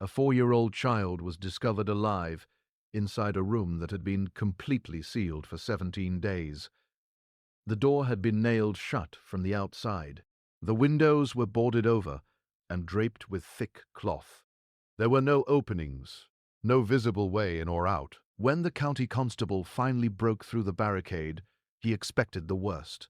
A 4-year-old child was discovered alive inside a room that had been completely sealed for 17 days. The door had been nailed shut from the outside. The windows were boarded over and draped with thick cloth. There were no openings, no visible way in or out. When the county constable finally broke through the barricade, he expected the worst.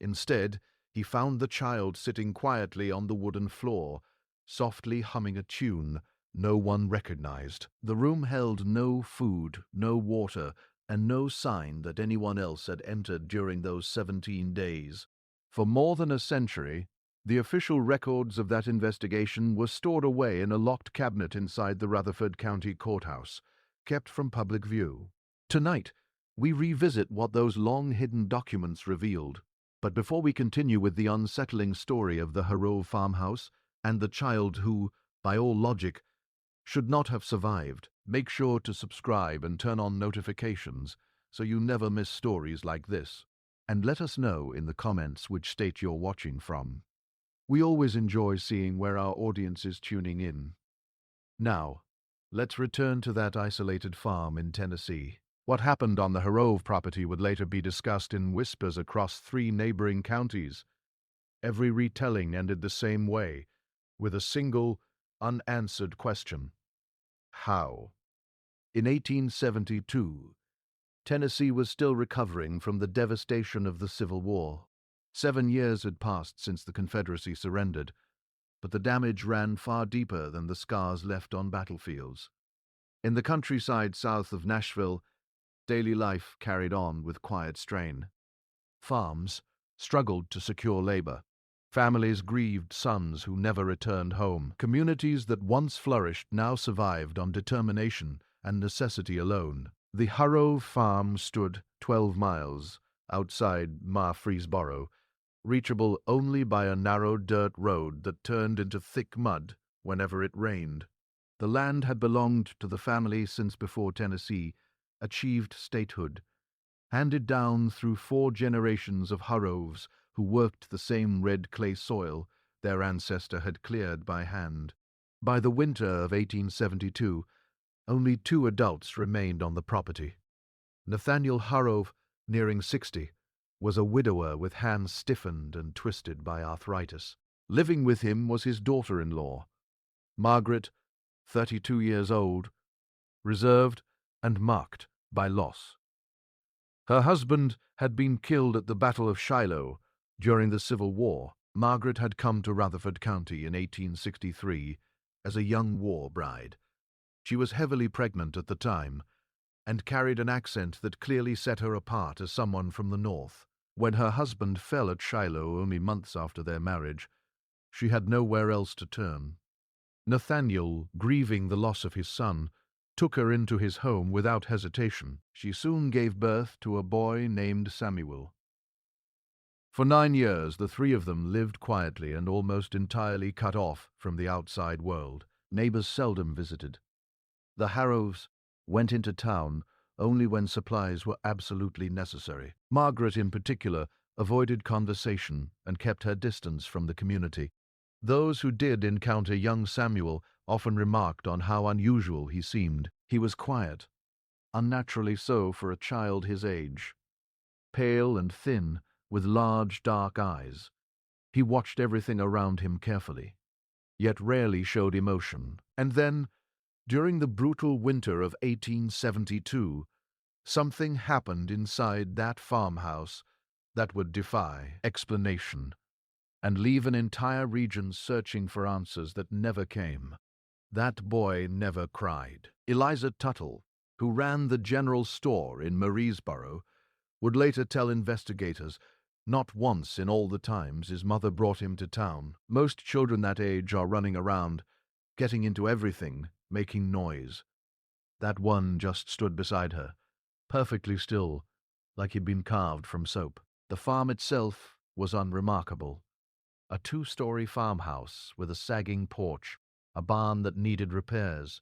Instead, he found the child sitting quietly on the wooden floor, softly humming a tune no one recognized. The room held no food, no water, and no sign that anyone else had entered during those 17 days. For more than a century, the official records of that investigation were stored away in a locked cabinet inside the Rutherford County Courthouse, kept from public view. Tonight, we revisit what those long-hidden documents revealed. But before we continue with the unsettling story of the Harrove farmhouse and the child who, by all logic, should not have survived, make sure to subscribe and turn on notifications so you never miss stories like this. And let us know in the comments which state you're watching from. We always enjoy seeing where our audience is tuning in. Now, let's return to that isolated farm in Tennessee. What happened on the Harrove property would later be discussed in whispers across 3 neighboring counties. Every retelling ended the same way, with a single, unanswered question. How? In 1872, Tennessee was still recovering from the devastation of the Civil War. 7 years had passed since the Confederacy surrendered, but the damage ran far deeper than the scars left on battlefields. In the countryside south of Nashville, daily life carried on with quiet strain. Farms struggled to secure labor. Families grieved sons who never returned home. Communities that once flourished now survived on determination and necessity alone. The Harrove farm stood 12 miles outside Murfreesboro, reachable only by a narrow dirt road that turned into thick mud whenever it rained. The land had belonged to the family since before Tennessee achieved statehood, handed down through 4 generations of Harroves who worked the same red clay soil their ancestor had cleared by hand. By the winter of 1872, only 2 adults remained on the property. Nathaniel Harrove, nearing 60, was a widower with hands stiffened and twisted by arthritis. Living with him was his daughter-in-law, Margaret, 32 years old, reserved and marked by loss. Her husband had been killed at the Battle of Shiloh during the Civil War. Margaret had come to Rutherford County in 1863 as a young war bride. She was heavily pregnant at the time and carried an accent that clearly set her apart as someone from the North. When her husband fell at Shiloh only months after their marriage, she had nowhere else to turn. Nathaniel, grieving the loss of his son, took her into his home without hesitation. She soon gave birth to a boy named Samuel. For 9 years, the 3 of them lived quietly and almost entirely cut off from the outside world. Neighbors seldom visited. The Harrows went into town only when supplies were absolutely necessary. Margaret, in particular, avoided conversation and kept her distance from the community. Those who did encounter young Samuel often remarked on how unusual he seemed. He was quiet, unnaturally so for a child his age. Pale and thin, with large dark eyes, he watched everything around him carefully, yet rarely showed emotion. And then, during the brutal winter of 1872, something happened inside that farmhouse that would defy explanation and leave an entire region searching for answers that never came. That boy never cried. Eliza Tuttle, who ran the general store in Murfreesboro, would later tell investigators not once in all the times his mother brought him to town. Most children that age are running around, getting into everything, making noise. That one just stood beside her, perfectly still, like he'd been carved from soap. The farm itself was unremarkable. A 2-story farmhouse with a sagging porch, a barn that needed repairs,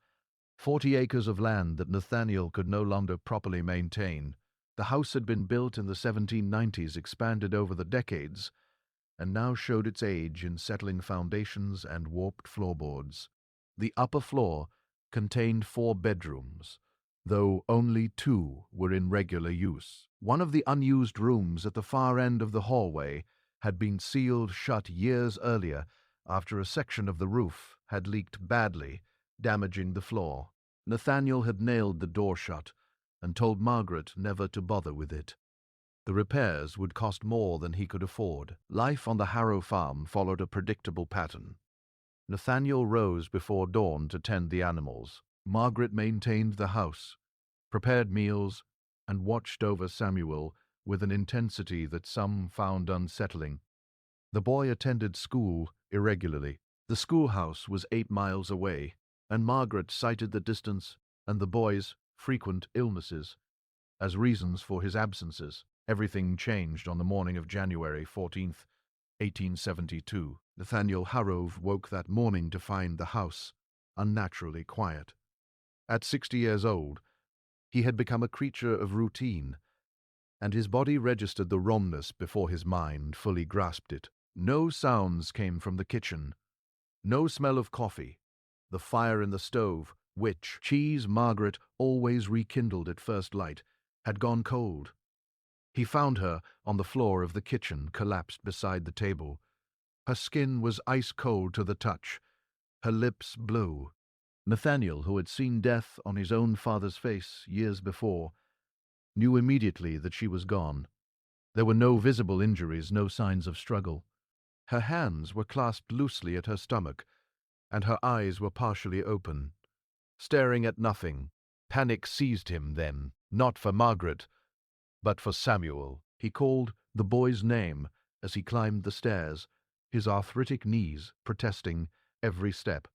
40 acres of land that Nathaniel could no longer properly maintain. The house had been built in the 1790s, expanded over the decades, and now showed its age in settling foundations and warped floorboards. The upper floor contained 4 bedrooms, though only 2 were in regular use. One of the unused rooms at the far end of the hallway had been sealed shut years earlier after a section of the roof had leaked badly, damaging the floor. Nathaniel had nailed the door shut and told Margaret never to bother with it. The repairs would cost more than he could afford. Life on the Harrow farm followed a predictable pattern. Nathaniel rose before dawn to tend the animals. Margaret maintained the house, prepared meals, and watched over Samuel with an intensity that some found unsettling. The boy attended school irregularly. The schoolhouse was 8 miles away, and Margaret cited the distance and the boy's frequent illnesses as reasons for his absences. Everything changed on the morning of January 14th, 1872. Nathaniel Harrove woke that morning to find the house unnaturally quiet. At 60 years old, he had become a creature of routine, and his body registered the wrongness before his mind fully grasped it. No sounds came from the kitchen, no smell of coffee. The fire in the stove, which Margaret always rekindled at first light, had gone cold. He found her on the floor of the kitchen, collapsed beside the table. Her skin was ice-cold to the touch, her lips blue. Nathaniel, who had seen death on his own father's face years before, knew immediately that she was gone. There were no visible injuries, no signs of struggle. Her hands were clasped loosely at her stomach, and her eyes were partially open, staring at nothing. Panic seized him then, not for Margaret, but for Samuel. He called the boy's name as he climbed the stairs, his arthritic knees protesting every step.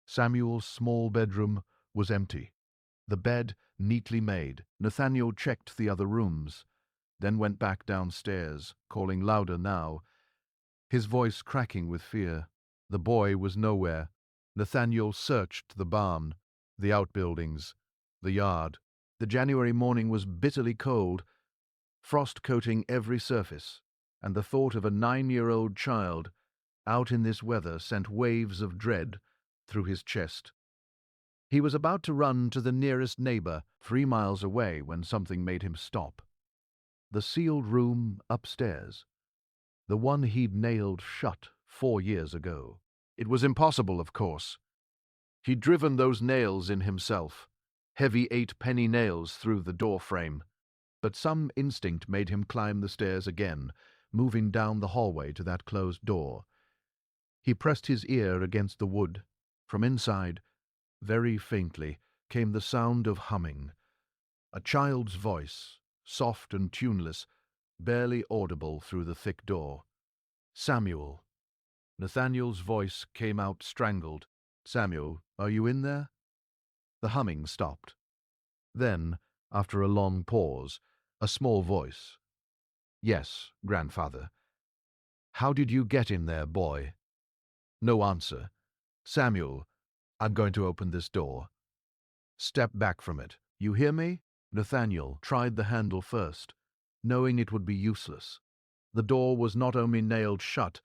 Samuel's small bedroom was empty, the bed neatly made. Nathaniel checked the other rooms, then went back downstairs, calling louder now, his voice cracking with fear. The boy was nowhere. Nathaniel searched the barn, the outbuildings, the yard. The January morning was bitterly cold, frost coating every surface, and the thought of a 9-year-old child out in this weather sent waves of dread through his chest. He was about to run to the nearest neighbor 3 miles away when something made him stop. The sealed room upstairs, the one he'd nailed shut 4 years ago. It was impossible, of course. He'd driven those nails in himself, heavy 8-penny nails through the door frame. But some instinct made him climb the stairs again, moving down the hallway to that closed door. He pressed his ear against the wood. From inside, very faintly, came the sound of humming. A child's voice, soft and tuneless, barely audible through the thick door. Samuel. Nathaniel's voice came out strangled. Samuel, are you in there? The humming stopped. Then, after a long pause, a small voice. Yes, grandfather. How did you get in there, boy? No answer. Samuel, I'm going to open this door. Step back from it. You hear me? Nathaniel tried the handle first, knowing it would be useless. The door was not only nailed shut,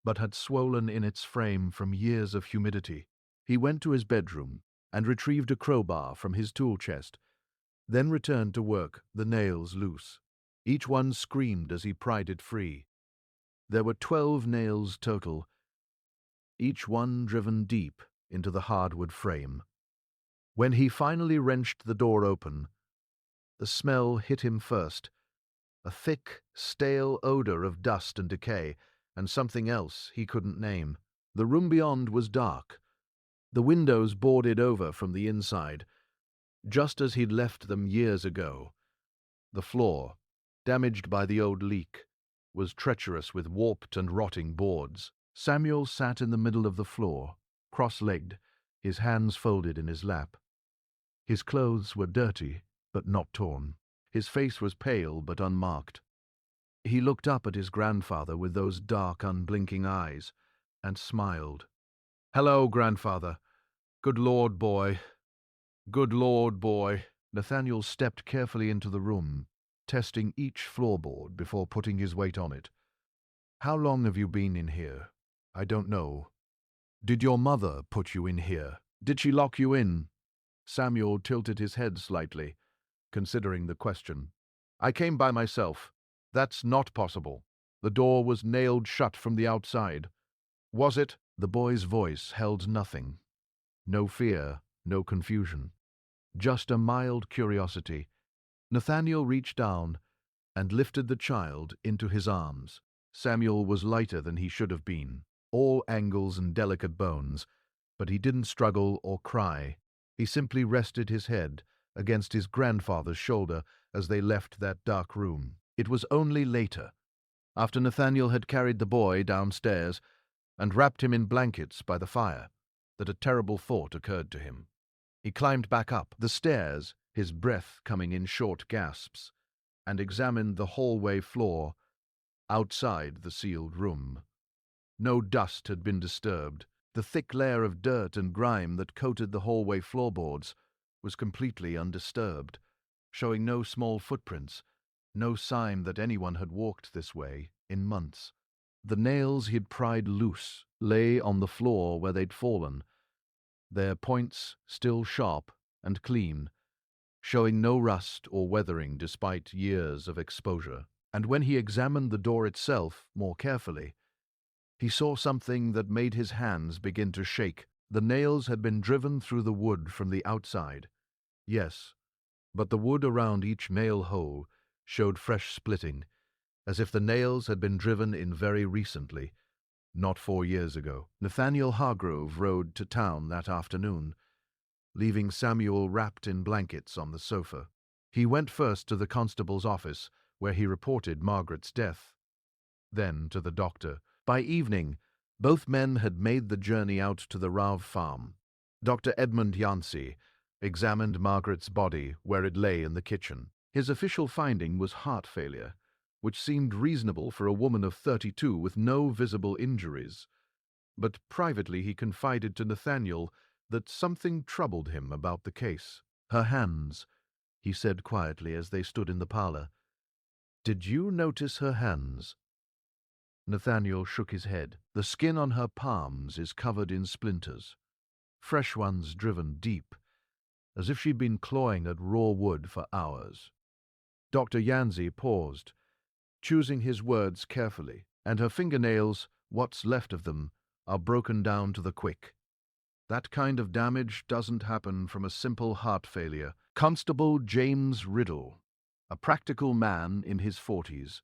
but had swollen in its frame from years of humidity. He went to his bedroom and retrieved a crowbar from his tool chest, then returned to work, the nails loose. Each one screamed as he pried it free. There were 12 nails total, each one driven deep into the hardwood frame. When he finally wrenched the door open, the smell hit him first, a thick, stale odor of dust and decay, and something else he couldn't name. The room beyond was dark, the windows boarded over from the inside, just as he'd left them years ago. The floor, damaged by the old leak, was treacherous with warped and rotting boards. Samuel sat in the middle of the floor, cross-legged, his hands folded in his lap. His clothes were dirty, but not torn. His face was pale but unmarked. He looked up at his grandfather with those dark, unblinking eyes, and smiled. "Hello, grandfather. Good Lord, boy. Good Lord, boy." Nathaniel stepped carefully into the room, testing each floorboard before putting his weight on it. "How long have you been in here?" "I don't know." "Did your mother put you in here?" Did she lock you in? Samuel tilted his head slightly, considering the question. I came by myself. That's not possible. The door was nailed shut from the outside. Was it? The boy's voice held nothing. No fear, no confusion. Just a mild curiosity. Nathaniel reached down and lifted the child into his arms. Samuel was lighter than he should have been, all angles and delicate bones, but he didn't struggle or cry. He simply rested his head against his grandfather's shoulder as they left that dark room. It was only later, after Nathaniel had carried the boy downstairs and wrapped him in blankets by the fire, that a terrible thought occurred to him. He climbed back up the stairs, his breath coming in short gasps, and examined the hallway floor outside the sealed room. No dust had been disturbed. The thick layer of dirt and grime that coated the hallway floorboards was completely undisturbed, showing no small footprints, no sign that anyone had walked this way in months. The nails he'd pried loose lay on the floor where they'd fallen, their points still sharp and clean, showing no rust or weathering despite years of exposure. And when he examined the door itself more carefully, he saw something that made his hands begin to shake. The nails had been driven through the wood from the outside. Yes, but the wood around each nail hole showed fresh splitting, as if the nails had been driven in very recently, not 4 years ago. Nathaniel Harrove rode to town that afternoon, leaving Samuel wrapped in blankets on the sofa. He went first to the constable's office, where he reported Margaret's death, then to the doctor. By evening, both men had made the journey out to the Harrove farm. Dr. Edmund Yancey examined Margaret's body where it lay in the kitchen. His official finding was heart failure, which seemed reasonable for a woman of 32 with no visible injuries. But privately he confided to Nathaniel that something troubled him about the case. Her hands, he said quietly as they stood in the parlor. Did you notice her hands? Nathaniel shook his head. The skin on her palms is covered in splinters, fresh ones driven deep, as if she'd been clawing at raw wood for hours. Dr. Yancey paused, choosing his words carefully, and her fingernails, what's left of them, are broken down to the quick. That kind of damage doesn't happen from a simple heart failure. Constable James Riddle, a practical man in his 40s,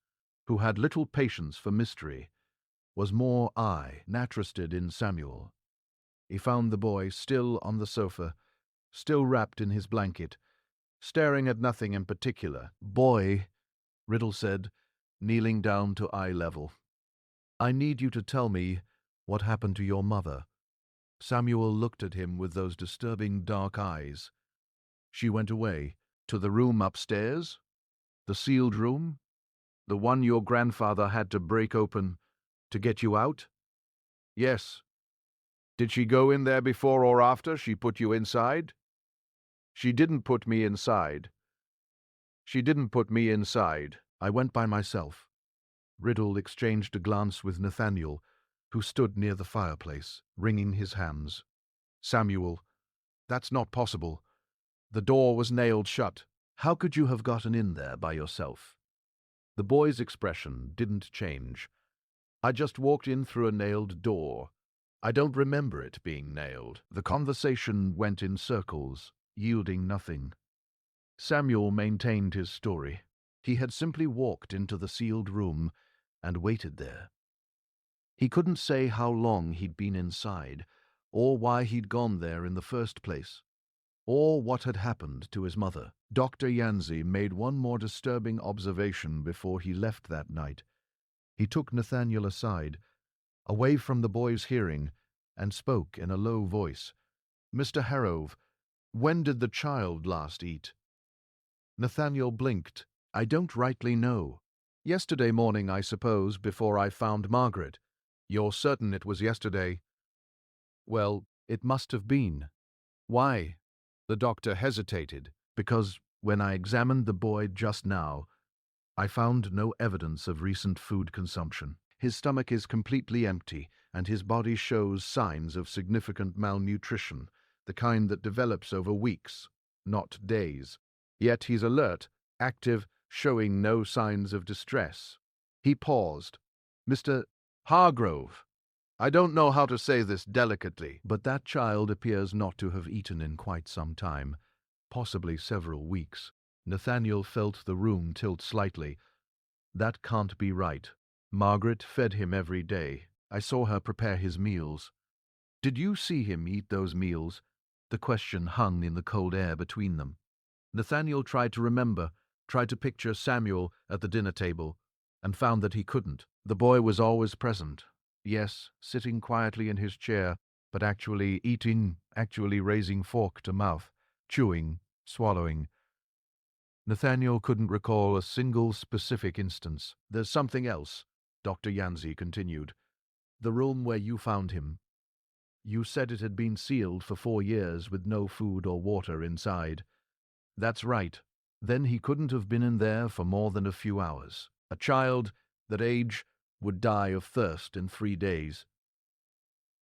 who had little patience for mystery, was more interested in Samuel. He found the boy still on the sofa, still wrapped in his blanket, staring at nothing in particular. Boy, Riddle said, kneeling down to eye level. I need you to tell me what happened to your mother. Samuel looked at him with those disturbing dark eyes. She went away. To the room upstairs? The sealed room? The one your grandfather had to break open to get you out? Yes. Did she go in there before or after she put you inside? She didn't put me inside. She didn't put me inside. I went by myself. Riddle exchanged a glance with Nathaniel, who stood near the fireplace, wringing his hands. Samuel, that's not possible. The door was nailed shut. How could you have gotten in there by yourself? The boy's expression didn't change. I just walked in through a nailed door. I don't remember it being nailed. The conversation went in circles, yielding nothing. Samuel maintained his story. He had simply walked into the sealed room and waited there. He couldn't say how long he'd been inside, or why he'd gone there in the first place, or what had happened to his mother. Dr. Yancey made one more disturbing observation before he left that night. He took Nathaniel aside, away from the boy's hearing, and spoke in a low voice. Mr. Harrove, when did the child last eat? Nathaniel blinked. I don't rightly know. Yesterday morning, I suppose, before I found Margaret. You're certain it was yesterday? Well, it must have been. Why? The doctor hesitated. Because when I examined the boy just now, I found no evidence of recent food consumption. His stomach is completely empty, and his body shows signs of significant malnutrition, the kind that develops over weeks, not days. Yet he's alert, active, showing no signs of distress. He paused. Mr. Hargrove, I don't know how to say this delicately, but that child appears not to have eaten in quite some time, possibly several weeks. Nathaniel felt the room tilt slightly. That can't be right. Margaret fed him every day. I saw her prepare his meals. Did you see him eat those meals? The question hung in the cold air between them. Nathaniel tried to remember, tried to picture Samuel at the dinner table, and found that he couldn't. The boy was always present. Yes, sitting quietly in his chair, but actually eating, actually raising fork to mouth, chewing, swallowing. Nathaniel couldn't recall a single specific instance. There's something else, Dr. Yancey continued. The room where you found him. You said it had been sealed for 4 years with no food or water inside. That's right. Then he couldn't have been in there for more than a few hours. A child that age would die of thirst in 3 days.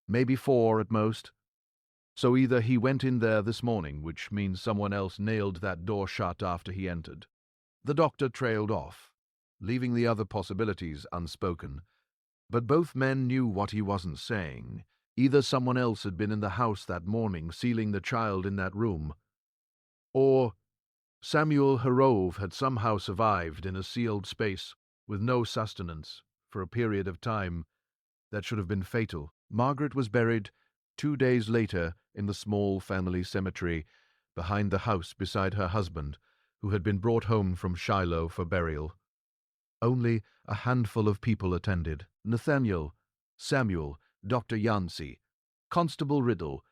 Maybe 4 at most. So either he went in there this morning, which means someone else nailed that door shut after he entered. The doctor trailed off, leaving the other possibilities unspoken. But both men knew what he wasn't saying. Either someone else had been in the house that morning, sealing the child in that room, or Samuel Harrove had somehow survived in a sealed space with no sustenance for a period of time that should have been fatal. Margaret was buried 2 days later in the small family cemetery behind the house beside her husband, who had been brought home from Shiloh for burial. Only a handful of people attended: Nathaniel, Samuel, Dr. Yancey, Constable Riddle,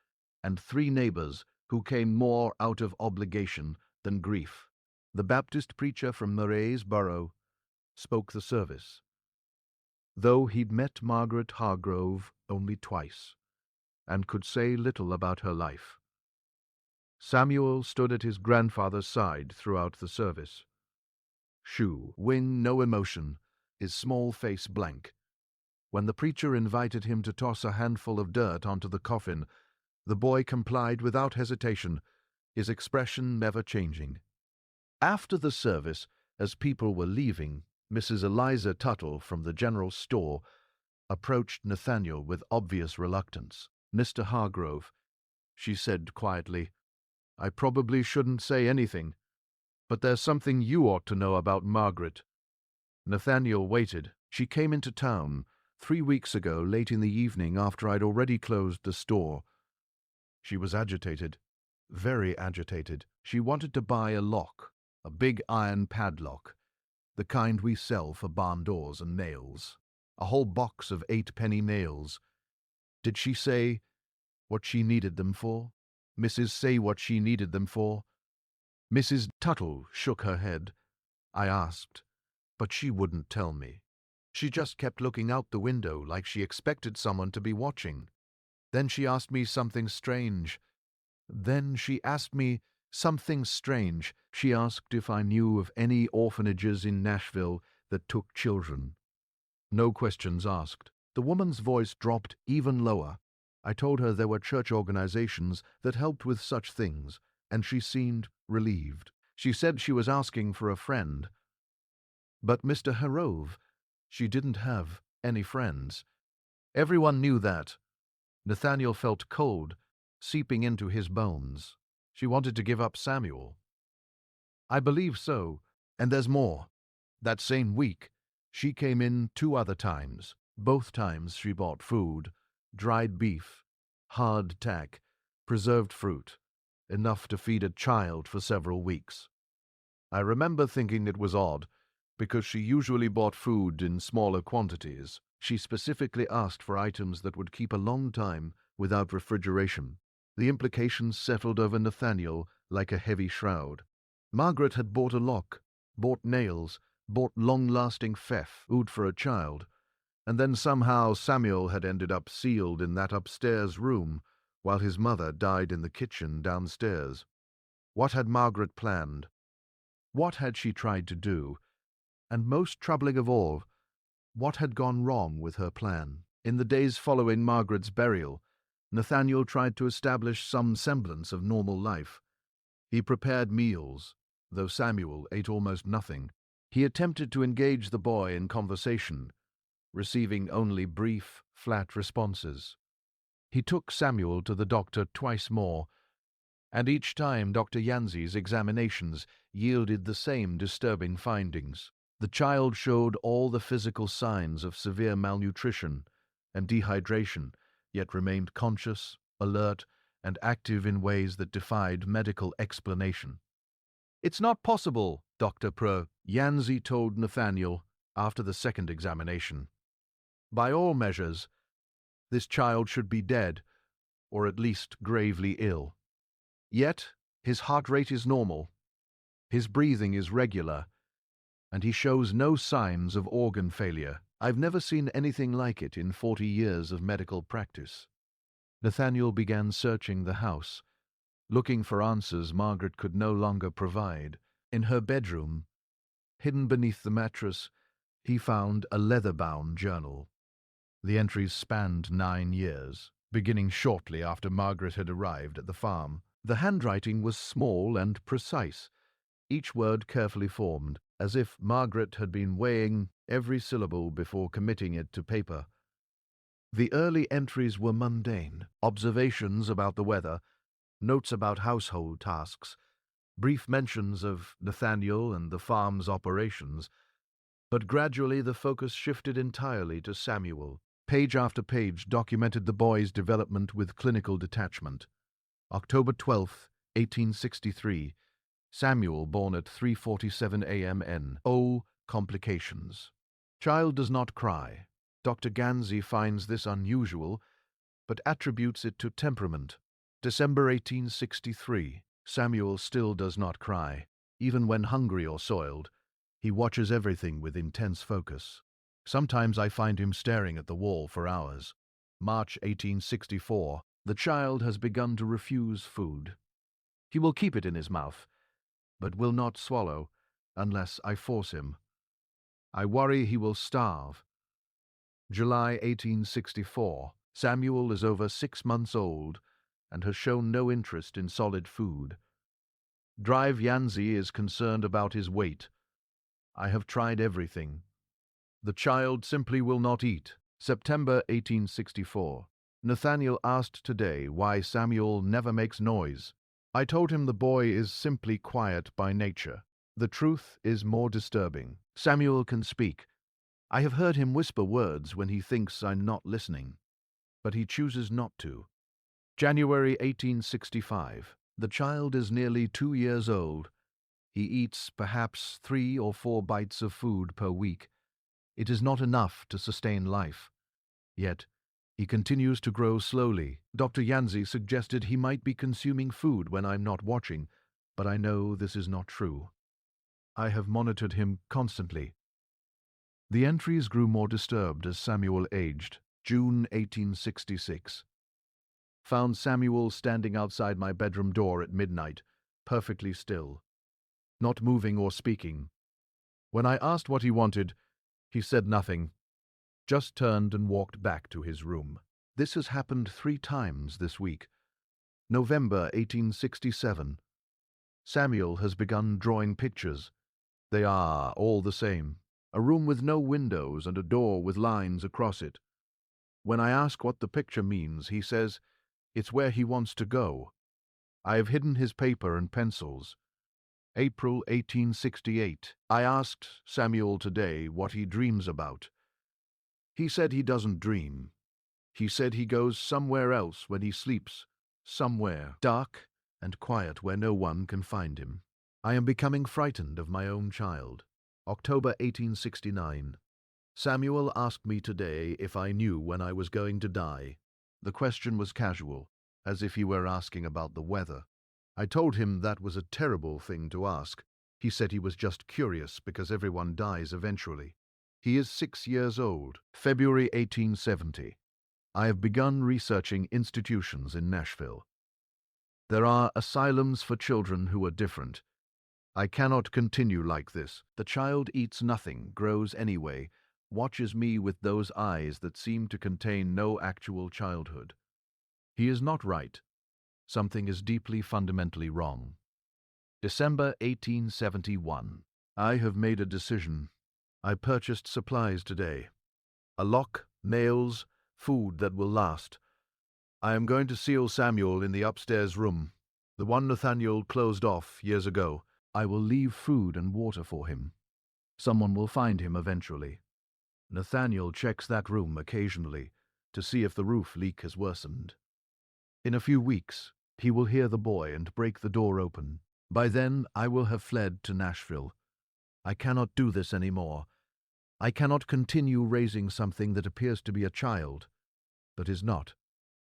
and 3 neighbors who came more out of obligation than grief. The Baptist preacher from Murray's Borough spoke the service, though he'd met Margaret Hargrove only twice, and could say little about her life. Samuel stood at his grandfather's side throughout the service. Shoe, wing no emotion, his small face blank. When the preacher invited him to toss a handful of dirt onto the coffin, the boy complied without hesitation, his expression never changing. After the service, as people were leaving, Mrs. Eliza Tuttle from the general store approached Nathaniel with obvious reluctance. "Mr. Hargrove," she said quietly, "I probably shouldn't say anything, but there's something you ought to know about Margaret." Nathaniel waited. "She came into town 3 weeks ago, late in the evening, after I'd already closed the store. She was agitated, very agitated. She wanted to buy a lock, a big iron padlock, the kind we sell for barn doors and nails, a whole box of 8-penny nails. Did she say what she needed them for? Say what she needed them for?" Mrs. Tuttle shook her head. I asked, but she wouldn't tell me. She just kept looking out the window like she expected someone to be watching. Then she asked me something strange. She asked if I knew of any orphanages in Nashville that took children. No questions asked. The woman's voice dropped even lower. I told her there were church organizations that helped with such things, and she seemed relieved. She said she was asking for a friend. But Mr. Harrove, she didn't have any friends. Everyone knew that. Nathaniel felt cold seeping into his bones. She wanted to give up Samuel. I believe so, and there's more. That same week, she came in 2 other times. Both times she bought food: dried beef, hard tack, preserved fruit, enough to feed a child for several weeks. I remember thinking it was odd, because she usually bought food in smaller quantities. She specifically asked for items that would keep a long time without refrigeration. The implications settled over Nathaniel like a heavy shroud. Margaret had bought a lock, bought nails, bought long-lasting food for a child, and then somehow Samuel had ended up sealed in that upstairs room while his mother died in the kitchen downstairs. What had Margaret planned? What had she tried to do? And most troubling of all, what had gone wrong with her plan? In the days following Margaret's burial, Nathaniel tried to establish some semblance of normal life. He prepared meals, though Samuel ate almost nothing. He attempted to engage the boy in conversation, receiving only brief, flat responses. He took Samuel to the doctor twice more, and each time Dr. Yancey's examinations yielded the same disturbing findings. The child showed all the physical signs of severe malnutrition and dehydration, yet remained conscious, alert, and active in ways that defied medical explanation. "It's not possible, Dr. Yancey told Nathaniel after the second examination. "By all measures, this child should be dead, or at least gravely ill. Yet, his heart rate is normal, his breathing is regular, and he shows no signs of organ failure. I've never seen anything like it in 40 years of medical practice." Nathaniel began searching the house, looking for answers Margaret could no longer provide. In her bedroom, hidden beneath the mattress, he found a leather-bound journal. The entries spanned 9 years, beginning shortly after Margaret had arrived at the farm. The handwriting was small and precise, each word carefully formed, as if Margaret had been weighing every syllable before committing it to paper. The early entries were mundane: observations about the weather, notes about household tasks, brief mentions of Nathaniel and the farm's operations. But gradually the focus shifted entirely to Samuel. Page after page documented the boy's development with clinical detachment. October 12, 1863. Samuel born at 3:47 a.m. N.O. Complications. Child does not cry. Dr. Gansey finds this unusual, but attributes it to temperament. December 1863. Samuel still does not cry. Even when hungry or soiled, he watches everything with intense focus. Sometimes I find him staring at the wall for hours. March 1864. The child has begun to refuse food. He will keep it in his mouth, but will not swallow unless I force him. I worry he will starve. July 1864. Samuel is over 6 months old and has shown no interest in solid food. Drive Yancey is concerned about his weight. I have tried everything. The child simply will not eat. September 1864. Nathaniel asked today why Samuel never makes noise. I told him the boy is simply quiet by nature. The truth is more disturbing. Samuel can speak. I have heard him whisper words when he thinks I'm not listening, but he chooses not to. January 1865. The child is nearly 2 years old. He eats perhaps 3 or 4 bites of food per week. It is not enough to sustain life. Yet, he continues to grow slowly. Dr. Yancey suggested he might be consuming food when I'm not watching, but I know this is not true. I have monitored him constantly. The entries grew more disturbed as Samuel aged. June 1866. Found Samuel standing outside my bedroom door at midnight, perfectly still, not moving or speaking. When I asked what he wanted, he said nothing, just turned and walked back to his room. This has happened 3 times this week. November 1867. Samuel has begun drawing pictures. They are all the same. A room with no windows and a door with lines across it. When I ask what the picture means, he says it's where he wants to go. I have hidden his paper and pencils. April 1868. I asked Samuel today what he dreams about. He said he doesn't dream. He said he goes somewhere else when he sleeps, somewhere dark and quiet where no one can find him. I am becoming frightened of my own child. October 1869. Samuel asked me today if I knew when I was going to die. The question was casual, as if he were asking about the weather. I told him that was a terrible thing to ask. He said he was just curious because everyone dies eventually. He is 6 years old. February 1870. I have begun researching institutions in Nashville. There are asylums for children who are different. I cannot continue like this. The child eats nothing, grows anyway, watches me with those eyes that seem to contain no actual childhood. He is not right. Something is deeply fundamentally wrong. December 1871. I have made a decision. I purchased supplies today. A lock, nails, food that will last. I am going to seal Samuel in the upstairs room, the one Nathaniel closed off years ago. I will leave food and water for him. Someone will find him eventually. Nathaniel checks that room occasionally to see if the roof leak has worsened. In a few weeks, he will hear the boy and break the door open. By then, I will have fled to Nashville. I cannot do this anymore. I cannot continue raising something that appears to be a child, but is not.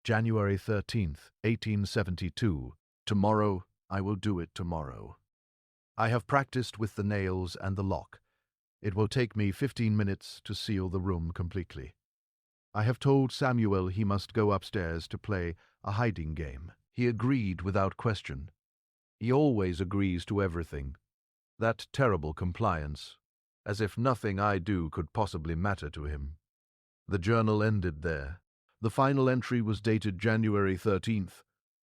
January 13th, 1872. Tomorrow, I will do it tomorrow. I have practiced with the nails and the lock. It will take me 15 minutes to seal the room completely. I have told Samuel he must go upstairs to play a hiding game. He agreed without question. He always agrees to everything. That terrible compliance, as if nothing I do could possibly matter to him. The journal ended there. The final entry was dated January 13th,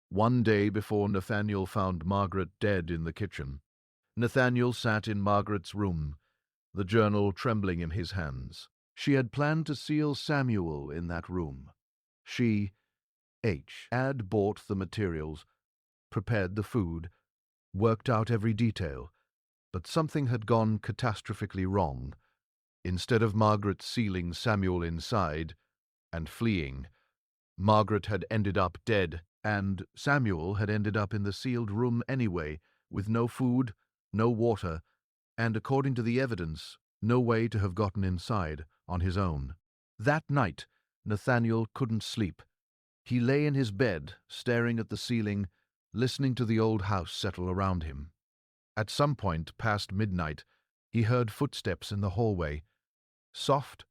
one day before Nathaniel found Margaret dead in the kitchen. Nathaniel sat in Margaret's room, the journal trembling in his hands. She had planned to seal Samuel in that room. She, had bought the materials, prepared the food, worked out every detail, but something had gone catastrophically wrong. Instead of Margaret sealing Samuel inside and fleeing, Margaret had ended up dead, and Samuel had ended up in the sealed room anyway, with no food, no water, and, according to the evidence, no way to have gotten inside on his own. That night, Nathaniel couldn't sleep. He lay in his bed, staring at the ceiling, listening to the old house settle around him. At some point past midnight, he heard footsteps in the hallway. Soft,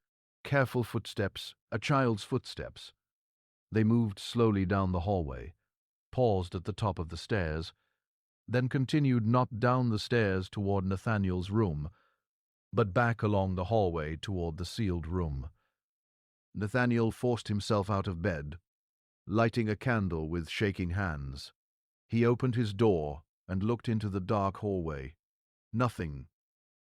careful footsteps, a child's footsteps. They moved slowly down the hallway, paused at the top of the stairs, then continued not down the stairs toward Nathaniel's room, but back along the hallway toward the sealed room. Nathaniel forced himself out of bed, lighting a candle with shaking hands. He opened his door and looked into the dark hallway. Nothing,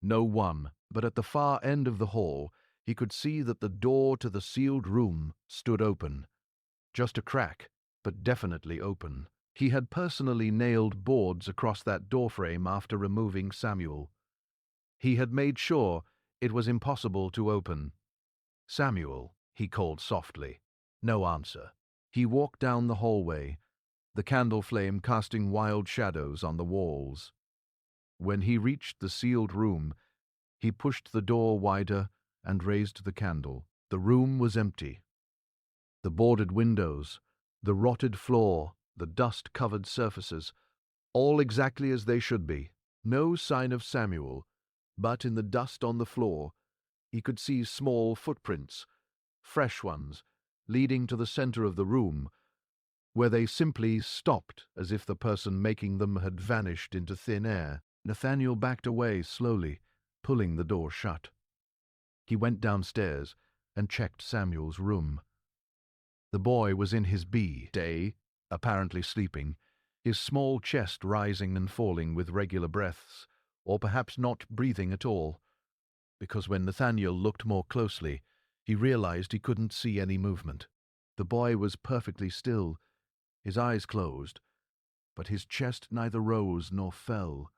no one, but at the far end of the hall he could see that the door to the sealed room stood open. Just a crack, but definitely open. He had personally nailed boards across that doorframe after removing Samuel. He had made sure it was impossible to open. "Samuel," he called softly. No answer. He walked down the hallway, the candle flame casting wild shadows on the walls. When he reached the sealed room, he pushed the door wider and raised the candle. The room was empty. The boarded windows, the rotted floor, the dust-covered surfaces, all exactly as they should be. No sign of Samuel, but in the dust on the floor, he could see small footprints, fresh ones, leading to the center of the room, where they simply stopped as if the person making them had vanished into thin air. Nathaniel backed away slowly, pulling the door shut. He went downstairs and checked Samuel's room. The boy was in his day, apparently sleeping, his small chest rising and falling with regular breaths, or perhaps not breathing at all, because when Nathaniel looked more closely, he realized he couldn't see any movement. The boy was perfectly still, his eyes closed, but his chest neither rose nor fell.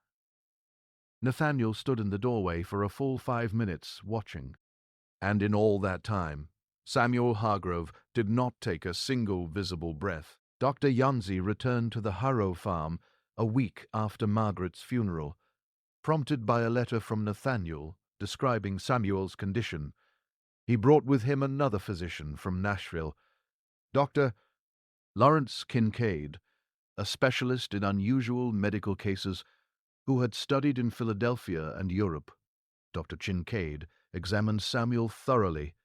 Nathaniel stood in the doorway for a full 5 minutes, watching. And in all that time, Samuel Hargrove did not take a single visible breath. Dr. Yancey returned to the Harrow farm a week after Margaret's funeral, prompted by a letter from Nathaniel describing Samuel's condition. He brought with him another physician from Nashville, Dr. Lawrence Kincaid, a specialist in unusual medical cases who had studied in Philadelphia and Europe. Dr. Kincaid examined Samuel thoroughly,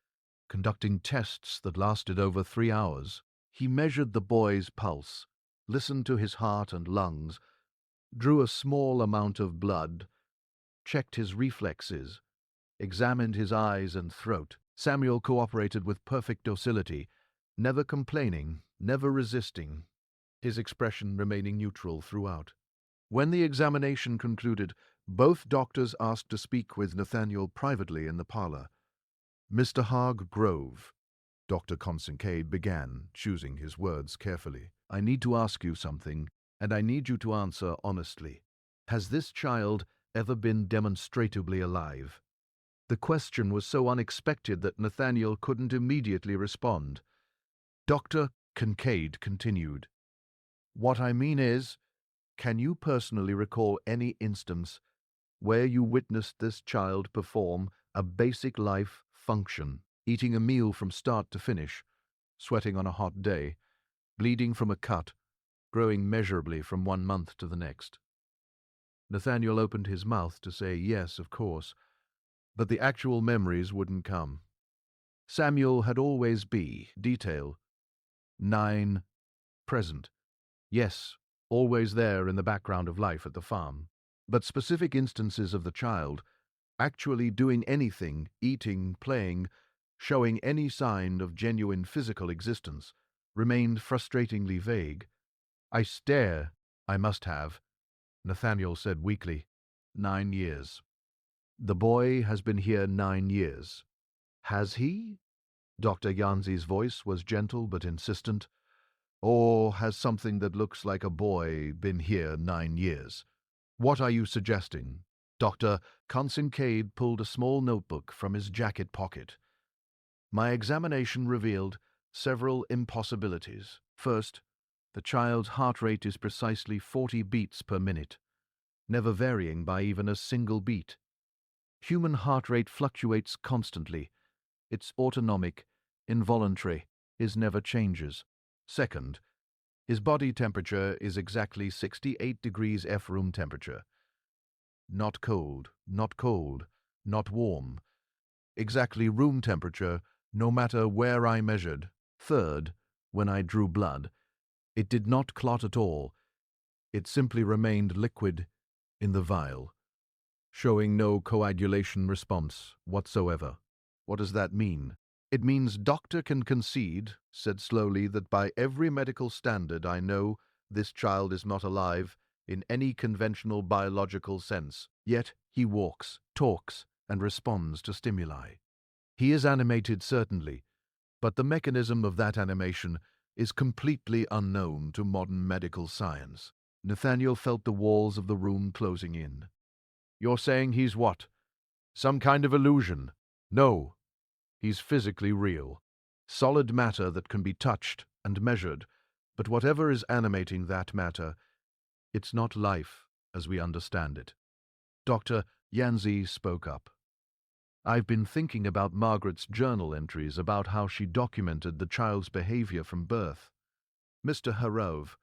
conducting tests that lasted over 3 hours. He measured the boy's pulse, listened to his heart and lungs, drew a small amount of blood, checked his reflexes, examined his eyes and throat. Samuel cooperated with perfect docility, never complaining, never resisting, his expression remaining neutral throughout. When the examination concluded, both doctors asked to speak with Nathaniel privately in the parlor. "Mr. Hargrove," Dr. Kincaid began, choosing his words carefully, "I need to ask you something, and I need you to answer honestly. Has this child ever been demonstrably alive?" The question was so unexpected that Nathaniel couldn't immediately respond. Dr. Kincaid continued, "What I mean is, can you personally recall any instance where you witnessed this child perform a basic life function, eating a meal from start to finish, sweating on a hot day, bleeding from a cut, growing measurably from 1 month to the next?" Nathaniel opened his mouth to say yes, of course, but the actual memories wouldn't come. Samuel had always been detail, 9, present. Yes, always there in the background of life at the farm. But specific instances of the child actually doing anything, eating, playing, showing any sign of genuine physical existence, remained frustratingly vague. I must have," Nathaniel said weakly. 9 years. The boy has been here 9 years. Has he? Dr. Yanzi's voice was gentle but insistent. Or has something that looks like a boy been here 9 years? What are you suggesting? Dr. Kincaid pulled a small notebook from his jacket pocket. My examination revealed several impossibilities. First, the child's heart rate is precisely 40 beats per minute, never varying by even a single beat. Human heart rate fluctuates constantly. It's autonomic, involuntary, it never changes. Second, his body temperature is exactly 68 degrees F room temperature. Not cold, not cold, not warm. Exactly room temperature, no matter where I measured. Third, when I drew blood, it did not clot at all. It simply remained liquid in the vial, showing no coagulation response whatsoever. What does that mean? It means doctor can concede, said slowly, that by every medical standard I know this child is not alive in any conventional biological sense. Yet he walks, talks, and responds to stimuli. He is animated, certainly, but the mechanism of that animation is completely unknown to modern medical science. Nathaniel felt the walls of the room closing in. You're saying he's what? Some kind of illusion? No. He's physically real. Solid matter that can be touched and measured, but whatever is animating that matter, it's not life as we understand it. Dr. Yanzi spoke up. I've been thinking about Margaret's journal entries about how she documented the child's behavior from birth. Mr. Harrove,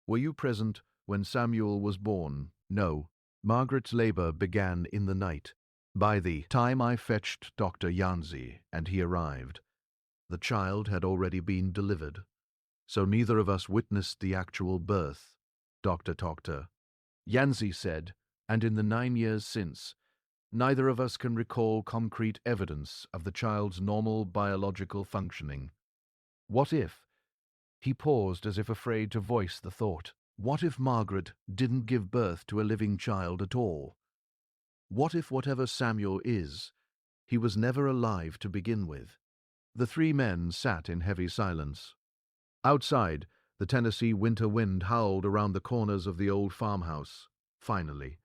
were you present when Samuel was born? No. Margaret's labor began in the night. By the time I fetched Dr. Yanzi and he arrived, the child had already been delivered, so neither of us witnessed the actual birth, Dr. Yanzi said, and in the 9 years since, neither of us can recall concrete evidence of the child's normal biological functioning. What if? He paused as if afraid to voice the thought. What if Margaret didn't give birth to a living child at all? What if whatever Samuel is, he was never alive to begin with? The three men sat in heavy silence. Outside, the Tennessee winter wind howled around the corners of the old farmhouse. Finally,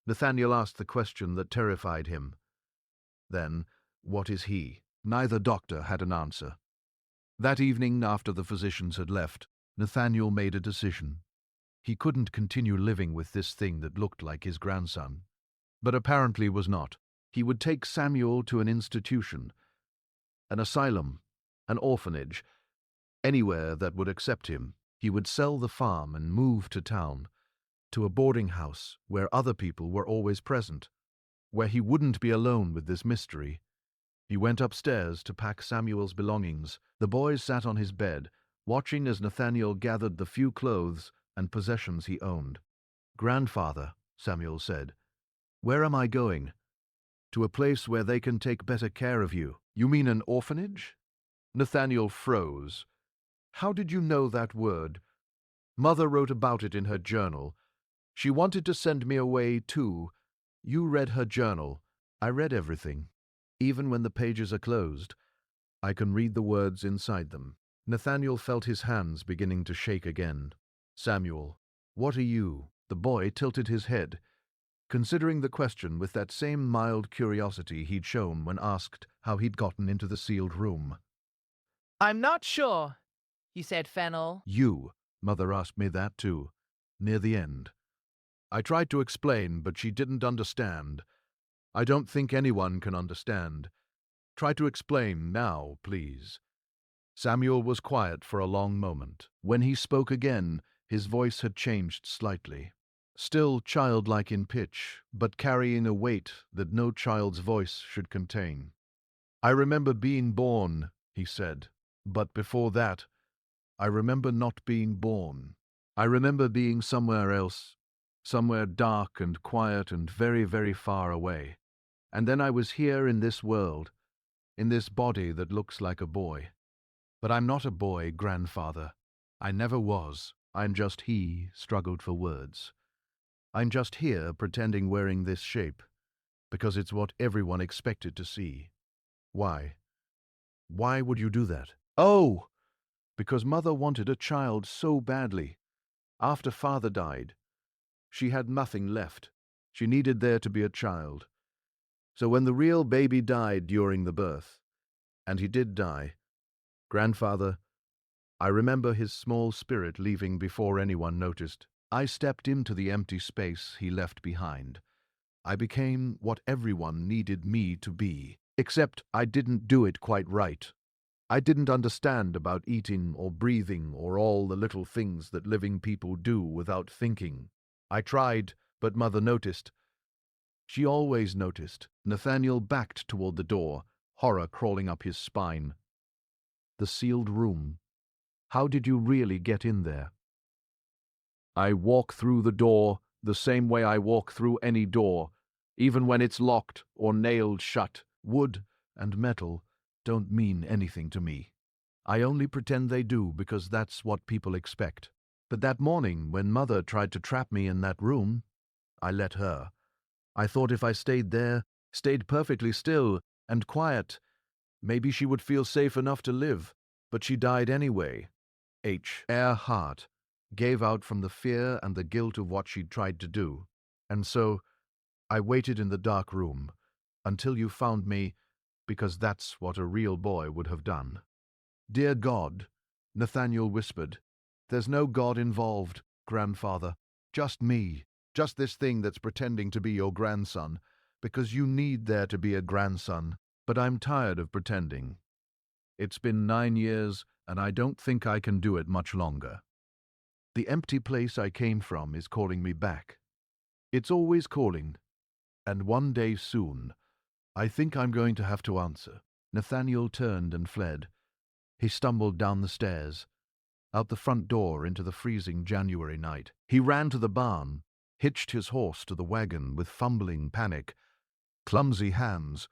Nathaniel asked the question that terrified him. Then, what is he? Neither doctor had an answer. That evening, after the physicians had left, Nathaniel made a decision. He couldn't continue living with this thing that looked like his grandson, but apparently was not. He would take Samuel to an institution, an asylum, an orphanage, anywhere that would accept him. He would sell the farm and move to town, to a boarding house where other people were always present, where he wouldn't be alone with this mystery. He went upstairs to pack Samuel's belongings. The boy sat on his bed, watching as Nathaniel gathered the few clothes and possessions he owned. Grandfather, Samuel said, where am I going? To a place where they can take better care of you. You mean an orphanage? Nathaniel froze. How did you know that word? Mother wrote about it in her journal. She wanted to send me away, too. You read her journal. I read everything. Even when the pages are closed, I can read the words inside them. Nathaniel felt his hands beginning to shake again. Samuel, what are you? The boy tilted his head, considering the question with that same mild curiosity he'd shown when asked how he'd gotten into the sealed room. I'm not sure, he said, Fennel. You, Mother asked me that too, near the end. I tried to explain, but she didn't understand. I don't think anyone can understand. Try to explain now, please. Samuel was quiet for a long moment. When he spoke again, his voice had changed slightly. Still childlike in pitch, but carrying a weight that no child's voice should contain. I remember being born, he said, but before that, I remember not being born. I remember being somewhere else, somewhere dark and quiet and very, very far away. And then I was here in this world, in this body that looks like a boy. But I'm not a boy, grandfather. I never was. I'm just he struggled for words. I'm just here pretending wearing this shape, because it's what everyone expected to see. Why? Why would you do that? Oh! Because Mother wanted a child so badly. After Father died, she had nothing left. She needed there to be a child. So when the real baby died during the birth, and he did die, Grandfather, I remember his small spirit leaving before anyone noticed. I stepped into the empty space he left behind. I became what everyone needed me to be, except I didn't do it quite right. I didn't understand about eating or breathing or all the little things that living people do without thinking. I tried, but Mother noticed. She always noticed. Nathaniel backed toward the door, horror crawling up his spine. The sealed room. How did you really get in there? I walk through the door the same way I walk through any door, even when it's locked or nailed shut. Wood and metal don't mean anything to me. I only pretend they do because that's what people expect. But that morning, when Mother tried to trap me in that room, I let her. I thought if I stayed there, stayed perfectly still and quiet, maybe she would feel safe enough to live. But she died anyway. Earhart gave out from the fear and the guilt of what she'd tried to do. And so I waited in the dark room until you found me, because that's what a real boy would have done. Dear God, Nathaniel whispered, there's no God involved, grandfather. Just me. Just this thing that's pretending to be your grandson, because you need there to be a grandson. But I'm tired of pretending. It's been 9 years, and I don't think I can do it much longer. The empty place I came from is calling me back. It's always calling, and one day soon, I think I'm going to have to answer. Nathaniel turned and fled. He stumbled down the stairs, out the front door into the freezing January night. He ran to the barn, hitched his horse to the wagon with fumbling panic, clumsy hands,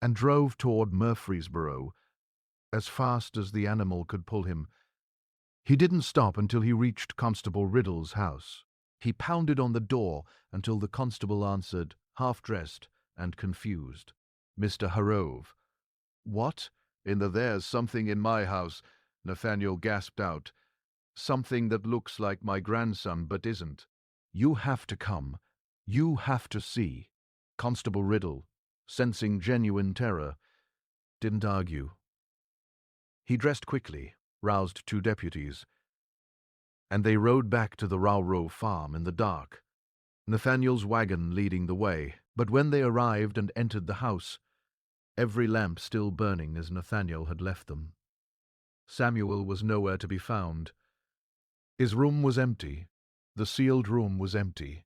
and drove toward Murfreesboro as fast as the animal could pull him. He didn't stop until he reached Constable Riddle's house. He pounded on the door until the constable answered, half-dressed and confused. Mr. Harrove. What? There's something in my house, Nathaniel gasped out. Something that looks like my grandson but isn't. You have to come. You have to see. Constable Riddle, sensing genuine terror, didn't argue. He dressed quickly, roused 2 deputies, and they rode back to the Harrow farm in the dark, Nathaniel's wagon leading the way. But when they arrived and entered the house, every lamp still burning as Nathaniel had left them. Samuel was nowhere to be found. His room was empty. The sealed room was empty.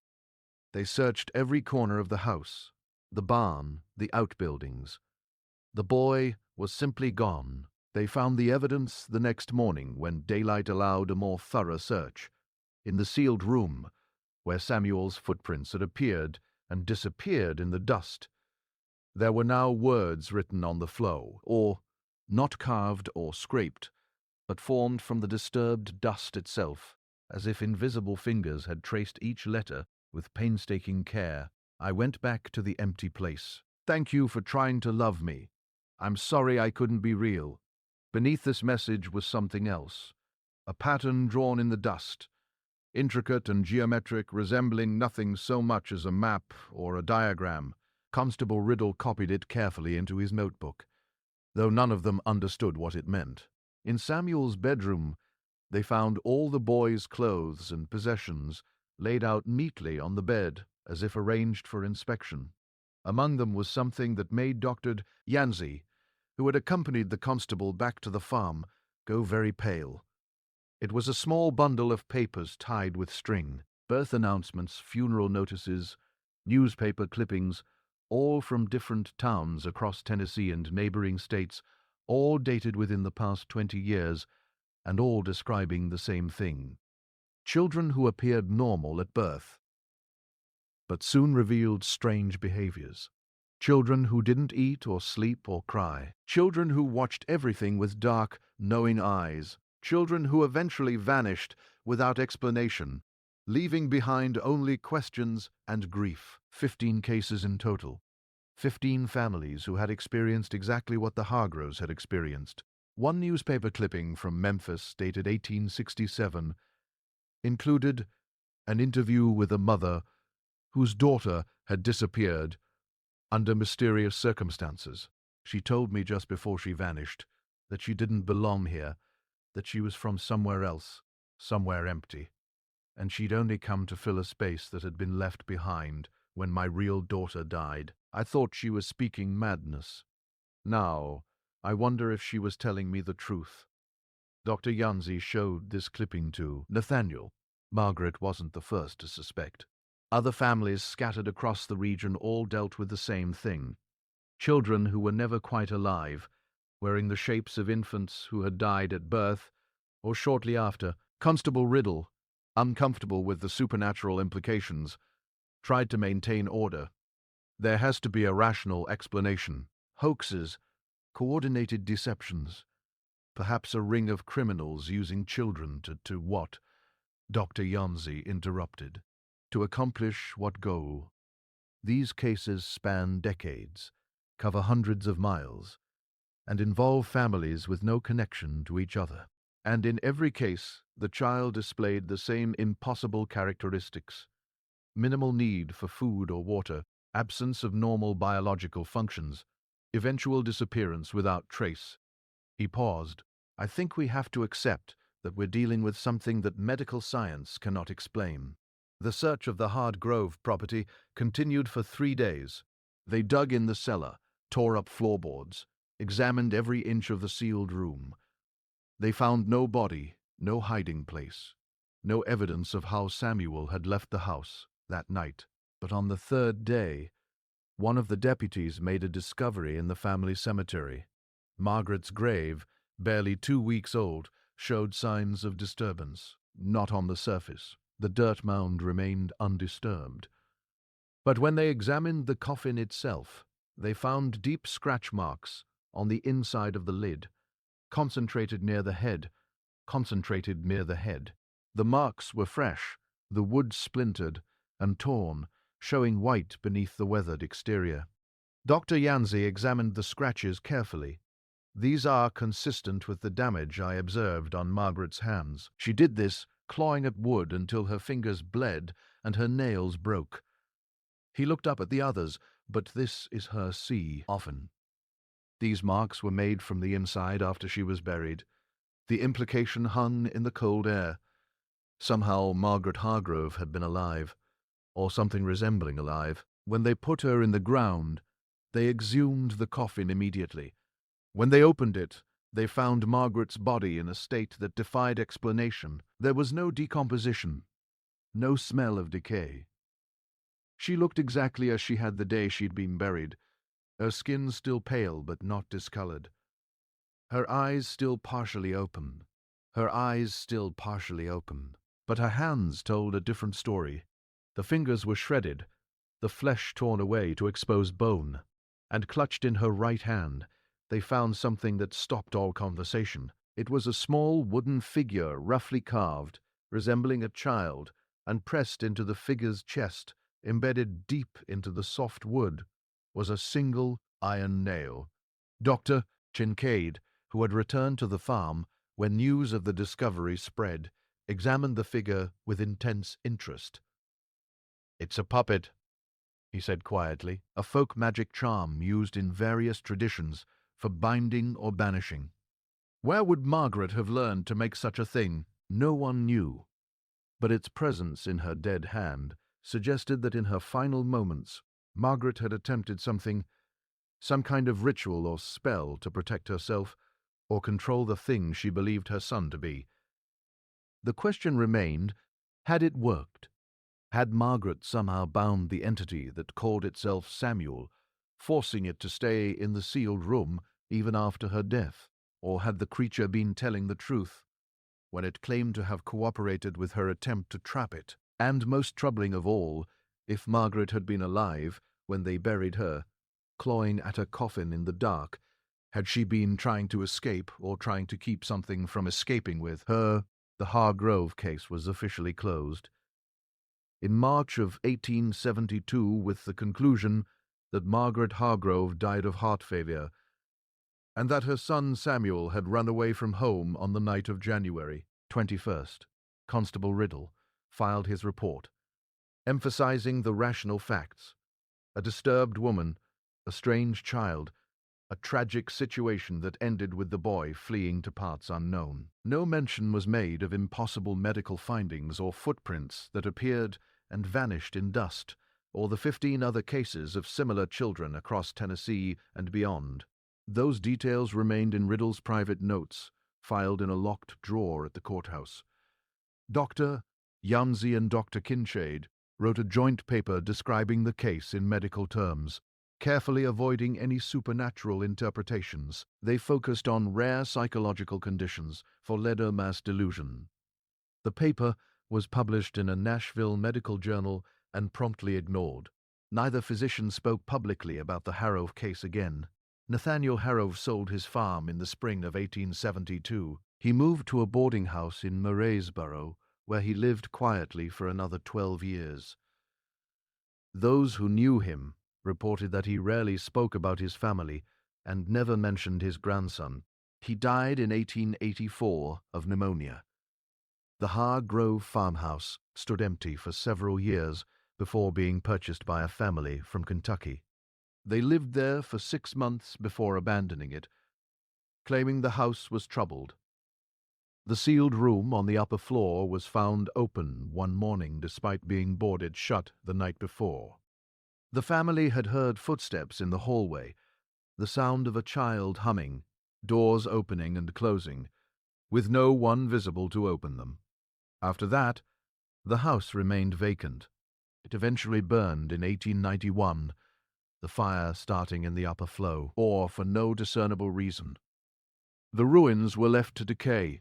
They searched every corner of the house, the barn, the outbuildings. The boy was simply gone. They found the evidence the next morning when daylight allowed a more thorough search. In the sealed room, where Samuel's footprints had appeared and disappeared in the dust, there were now words written on the floor, or not carved or scraped, but formed from the disturbed dust itself, as if invisible fingers had traced each letter with painstaking care. I went back to the empty place. Thank you for trying to love me. I'm sorry I couldn't be real. Beneath this message was something else. A pattern drawn in the dust, intricate and geometric, resembling nothing so much as a map or a diagram. Constable Riddle copied it carefully into his notebook, though none of them understood what it meant. In Samuel's bedroom, they found all the boy's clothes and possessions laid out neatly on the bed, as if arranged for inspection. Among them was something that made Dr. Yancey, who had accompanied the constable back to the farm, go very pale. It was a small bundle of papers tied with string, birth announcements, funeral notices, newspaper clippings, all from different towns across Tennessee and neighboring states, all dated within the past 20 years, and all describing the same thing. Children who appeared normal at birth, but soon revealed strange behaviors. Children who didn't eat or sleep or cry. Children who watched everything with dark, knowing eyes. Children who eventually vanished without explanation, leaving behind only questions and grief. 15 cases in total. 15 families who had experienced exactly what the Hargroves had experienced. One newspaper clipping from Memphis, dated 1867, included an interview with a mother whose daughter had disappeared under mysterious circumstances. She told me just before she vanished that she didn't belong here, that she was from somewhere else, somewhere empty, and she'd only come to fill a space that had been left behind when my real daughter died. I thought she was speaking madness. Now, I wonder if she was telling me the truth. Dr. Yancey showed this clipping to Nathaniel. Margaret wasn't the first to suspect. Other families scattered across the region all dealt with the same thing. Children who were never quite alive, wearing the shapes of infants who had died at birth or shortly after. Constable Riddle, uncomfortable with the supernatural implications, tried to maintain order. There has to be a rational explanation. Hoaxes, coordinated deceptions, perhaps a ring of criminals using children to what? Dr. Yancey interrupted. To accomplish what goal? These cases span decades, cover hundreds of miles, and involve families with no connection to each other. And in every case, the child displayed the same impossible characteristics: minimal need for food or water, absence of normal biological functions, eventual disappearance without trace. He paused. I think we have to accept that we're dealing with something that medical science cannot explain. The search of the Hargrove property continued for 3 days. They dug in the cellar, tore up floorboards, examined every inch of the sealed room. They found no body, no hiding place, no evidence of how Samuel had left the house that night. But on the 3rd day, one of the deputies made a discovery in the family cemetery. Margaret's grave, barely 2 weeks old, showed signs of disturbance. Not on the surface. The dirt mound remained undisturbed. But when they examined the coffin itself, they found deep scratch marks on the inside of the lid, concentrated near the head. The marks were fresh, the wood splintered and torn, showing white beneath the weathered exterior. Dr. Yancey examined the scratches carefully. These are consistent with the damage I observed on Margaret's hands. She did this, clawing at wood until her fingers bled and her nails broke. He looked up at the others, but this is her see often. These marks were made from the inside after she was buried. The implication hung in the cold air. Somehow Margaret Hargrove had been alive, or something resembling alive. When they put her in the ground, they exhumed the coffin immediately. When they opened it, they found Margaret's body in a state that defied explanation. There was no decomposition, no smell of decay. She looked exactly as she had the day she'd been buried, her skin still pale but not discolored. Her eyes still partially open. But her hands told a different story. The fingers were shredded, the flesh torn away to expose bone, and clutched in her right hand, they found something that stopped all conversation. It was a small wooden figure, roughly carved, resembling a child, and pressed into the figure's chest, embedded deep into the soft wood, was a single iron nail. Dr. Kincaid, who had returned to the farm when news of the discovery spread, examined the figure with intense interest. "It's a puppet," he said quietly, "a folk magic charm used in various traditions for binding or banishing. Where would Margaret have learned to make such a thing? No one knew. But its presence in her dead hand suggested that in her final moments, Margaret had attempted some kind of ritual or spell to protect herself or control the thing she believed her son to be. The question remained, had it worked? Had Margaret somehow bound the entity that called itself Samuel, forcing it to stay in the sealed room even after her death? Or had the creature been telling the truth when it claimed to have cooperated with her attempt to trap it? And most troubling of all, if Margaret had been alive when they buried her, clawing at her coffin in the dark, had she been trying to escape or trying to keep something from escaping with her? The Harrove case was officially closed in March of 1872 with the conclusion that Margaret Harrove died of heart failure and that her son Samuel had run away from home on the night of January 21st. Constable Riddle filed his report, emphasizing the rational facts: a disturbed woman, a strange child, a tragic situation that ended with the boy fleeing to parts unknown. No mention was made of impossible medical findings or footprints that appeared and vanished in dust, or the 15 other cases of similar children across Tennessee and beyond. Those details remained in Riddle's private notes, filed in a locked drawer at the courthouse. Dr. Yancey and Dr. Kincaid wrote a joint paper describing the case in medical terms, carefully avoiding any supernatural interpretations. They focused on rare psychological conditions for Ledermass delusion. The paper was published in a Nashville medical journal and promptly ignored. Neither physician spoke publicly about the Harrove case again. Nathaniel Harrove sold his farm in the spring of 1872. He moved to a boarding house in Murraysboro, where he lived quietly for another 12 years. Those who knew him reported that he rarely spoke about his family and never mentioned his grandson. He died in 1884 of pneumonia. The Harrove farmhouse stood empty for several years before being purchased by a family from Kentucky. They lived there for 6 months before abandoning it, claiming the house was troubled. The sealed room on the upper floor was found open one morning despite being boarded shut the night before. The family had heard footsteps in the hallway, the sound of a child humming, doors opening and closing, with no one visible to open them. After that, the house remained vacant. It eventually burned in 1891, the fire starting in the upper floor, or for no discernible reason. The ruins were left to decay,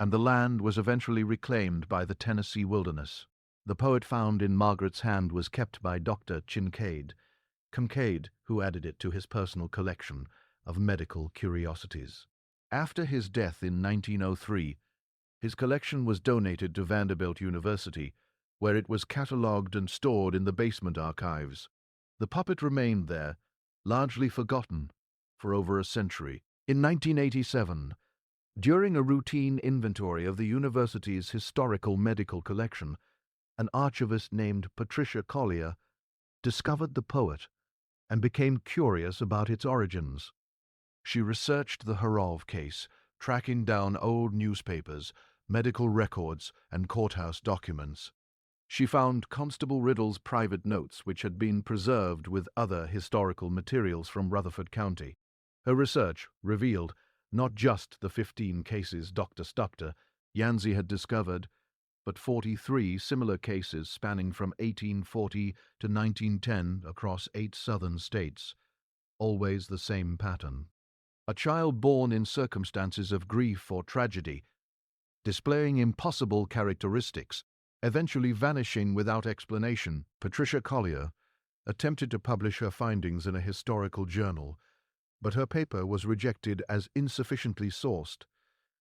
and the land was eventually reclaimed by the Tennessee wilderness. The poet found in Margaret's hand was kept by Dr. Kincaid, who added it to his personal collection of medical curiosities. After his death in 1903, his collection was donated to Vanderbilt University, where it was catalogued and stored in the basement archives. The puppet remained there, largely forgotten, for over a century. In 1987, during a routine inventory of the university's historical medical collection, an archivist named Patricia Collier discovered the poet and became curious about its origins. She researched the Harrove case, tracking down old newspapers, medical records, and courthouse documents. She found Constable Riddle's private notes, which had been preserved with other historical materials from Rutherford County. Her research revealed not just the 15 cases Dr. Yancey had discovered, but 43 similar cases spanning from 1840 to 1910 across 8 southern states. Always the same pattern. A child born in circumstances of grief or tragedy, displaying impossible characteristics, eventually vanishing without explanation. Patricia Collier attempted to publish her findings in a historical journal, but her paper was rejected as insufficiently sourced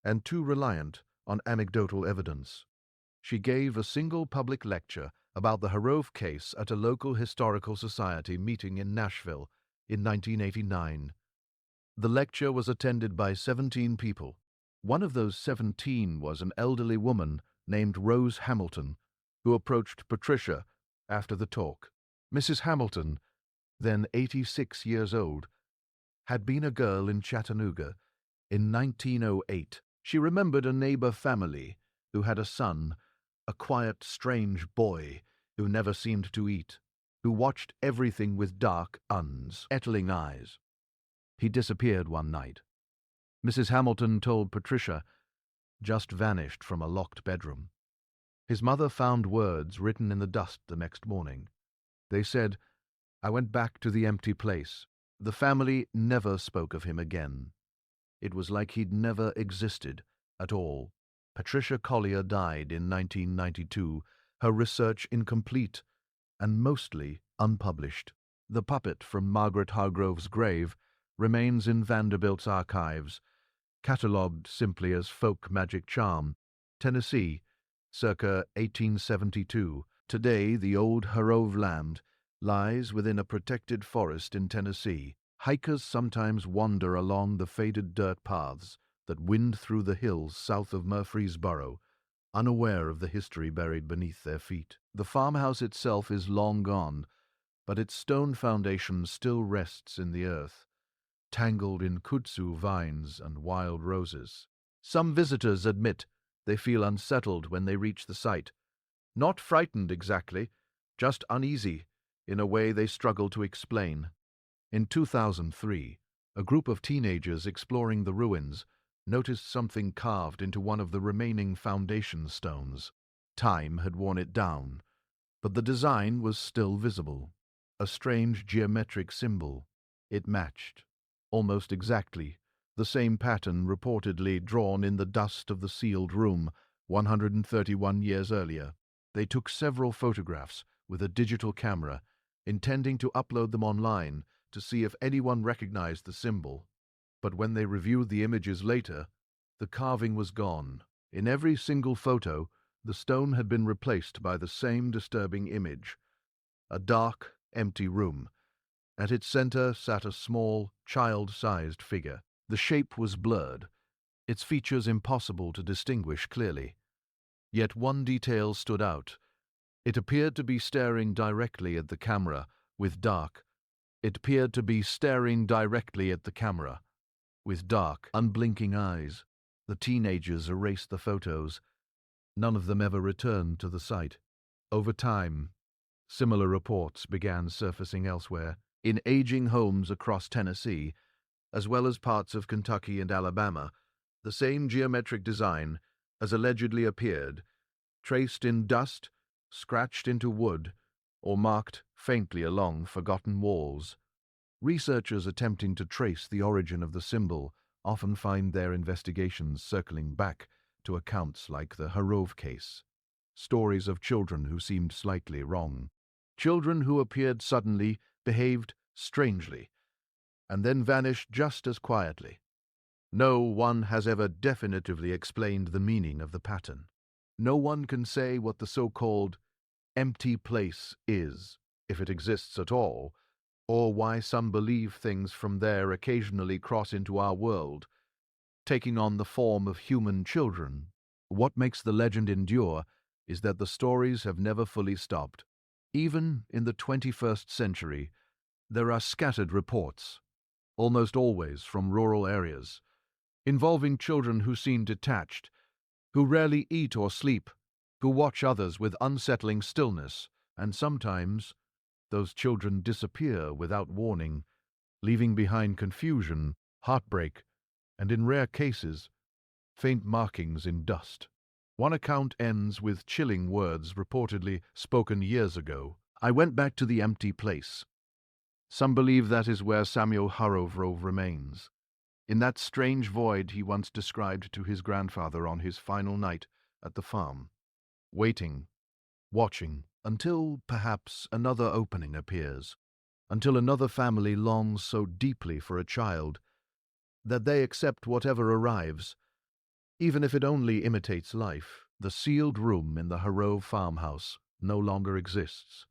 and too reliant on anecdotal evidence. She gave a single public lecture about the Harrove case at a local historical society meeting in Nashville in 1989. The lecture was attended by 17 people. One of those 17 was an elderly woman named Rose Hamilton, who approached Patricia after the talk. Mrs. Hamilton, then 86 years old, had been a girl in Chattanooga in 1908. She remembered a neighbor family who had a son, a quiet, strange boy who never seemed to eat, who watched everything with dark, unsettling eyes. He disappeared one night. Mrs. Hamilton told Patricia, just vanished from a locked bedroom. His mother found words written in the dust the next morning. They said, "I went back to the empty place. The family never spoke of him again. It was like he'd never existed at all." Patricia Collier died in 1992, her research incomplete and mostly unpublished. The puppet from Margaret Hargrove's grave remains in Vanderbilt's archives, catalogued simply as folk magic charm. Tennessee, circa 1872. Today, the old Harrove land lies within a protected forest in Tennessee. Hikers sometimes wander along the faded dirt paths that wind through the hills south of Murfreesboro, unaware of the history buried beneath their feet. The farmhouse itself is long gone, but its stone foundation still rests in the earth, tangled in kudzu vines and wild roses. Some visitors admit they feel unsettled when they reach the site. Not frightened exactly, just uneasy in a way they struggle to explain. In 2003, a group of teenagers exploring the ruins noticed something carved into one of the remaining foundation stones. Time had worn it down, but the design was still visible. A strange geometric symbol. It matched, almost exactly, the same pattern reportedly drawn in the dust of the sealed room 131 years earlier. They took several photographs with a digital camera, intending to upload them online to see if anyone recognized the symbol. But when they reviewed the images later, the carving was gone. In every single photo, the stone had been replaced by the same disturbing image: a dark, empty room. At its center sat a small, child-sized figure. The shape was blurred, its features impossible to distinguish clearly. Yet one detail stood out. It appeared to be staring directly at the camera with dark, unblinking eyes. The teenagers erased the photos. None of them ever returned to the site. Over time, similar reports began surfacing elsewhere, in aging homes across Tennessee, as well as parts of Kentucky and Alabama. The same geometric design has allegedly appeared, traced in dust, scratched into wood, or marked faintly along forgotten walls. Researchers attempting to trace the origin of the symbol often find their investigations circling back to accounts like the Harrove case. Stories of children who seemed slightly wrong. Children who appeared suddenly, behaved strangely, and then vanished just as quietly. No one has ever definitively explained the meaning of the pattern. No one can say what the so-called empty place is, if it exists at all, or why some believe things from there occasionally cross into our world, taking on the form of human children. What makes the legend endure is that the stories have never fully stopped. Even in the 21st century, there are scattered reports, almost always from rural areas, involving children who seem detached, who rarely eat or sleep, who watch others with unsettling stillness, and sometimes those children disappear without warning, leaving behind confusion, heartbreak, and in rare cases, faint markings in dust. One account ends with chilling words reportedly spoken years ago. "I went back to the empty place." Some believe that is where Samuel Harrove remains, in that strange void he once described to his grandfather on his final night at the farm, waiting, watching, until perhaps another opening appears, until another family longs so deeply for a child that they accept whatever arrives, Even if it only imitates life, the sealed room in the Harrove farmhouse no longer exists.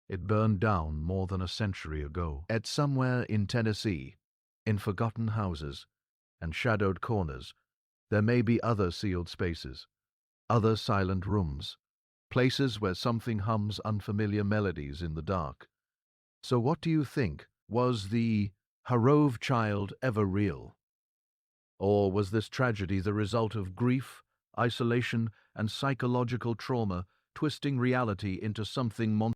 It burned down more than a century ago. At somewhere in Tennessee, in forgotten houses and shadowed corners, there may be other sealed spaces, other silent rooms, places where something hums unfamiliar melodies in the dark. So what do you think? Was the Harrove child ever real? Or was this tragedy the result of grief, isolation, and psychological trauma, twisting reality into something